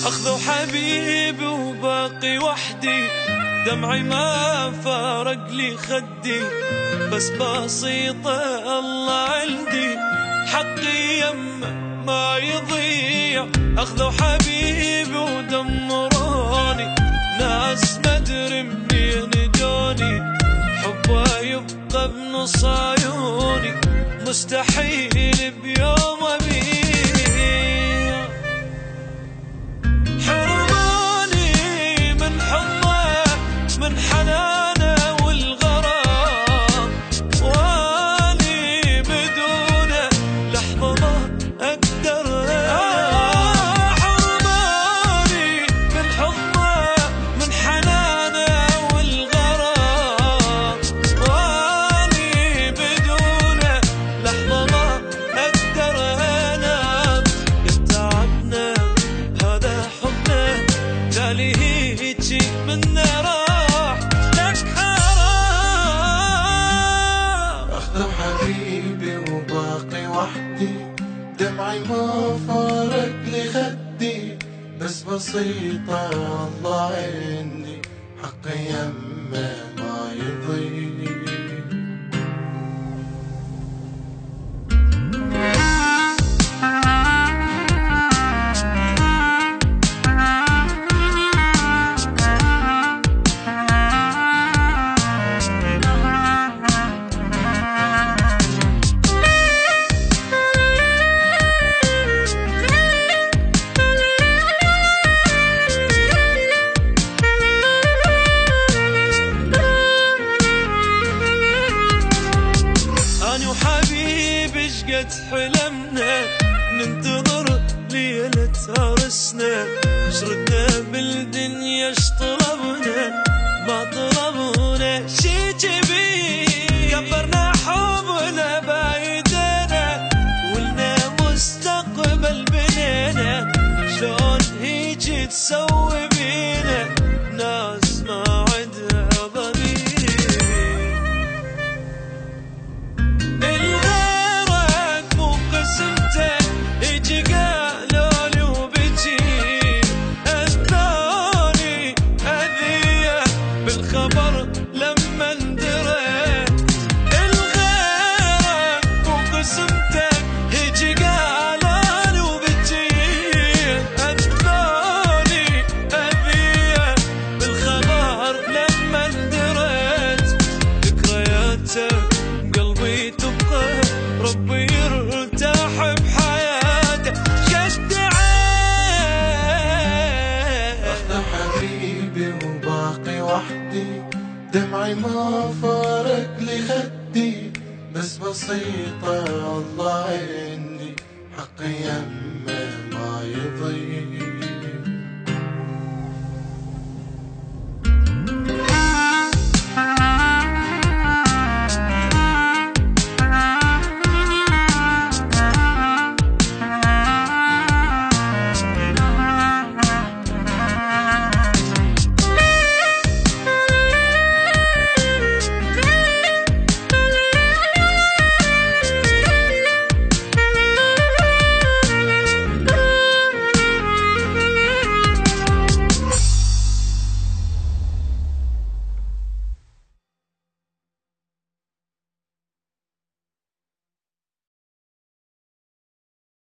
أخذوا حبيبي وباقي وحدي، دمعي ما فارق لي خدي، بس بسيطة الله عندي، حقي يمه ما يضيع. أخذوا حبيبي ودمروني، ناس مدري منين جوني، حبه يبقى بنص عيوني، مستحيل بيوم أبيع. حرماني من حضنه من حنانه والغرام، واني بدونه لحظة ما أقدر. حرماني من حضنه من حنانه والغرام، واني بدونه لحظة ما أقدر أنام. تعبنا هذا حبنا، تالي هيجي منا راح لك حرام. أخذوا حبيبي وباقي وحدي، دمعي ما فارق لي خدي، بس بسيطة الله عندي، حقي يمه ما يضيع. أنا وحبيبي شقد حلمنا، ننتظر ليلة عرسنا، شردنا بالدنيا اش طلبنا، ما طلبنا شي كبير، قبرنا حبنا بايدينا، ولنا مستقبل بنينا، شلون هيجي تسوي بينا ناس ما عندها ضمير. الغيرك مو قسمته، يجي قالولي وبجي، اذاني اذيه بالخبر لما اندريت. الغيرك مو قسمته، يجي قالولي وبجي، اذاني اذيه بالخبر لما اندريت. ذكرياته قلبي تبقى، ربي يرتاح بحياته شد عين. أخذوا حبيبي وباقي وحدي، دمعي ما فارق لي خدي، بس بسيطة الله عندي، حقي يمه ما يضيع.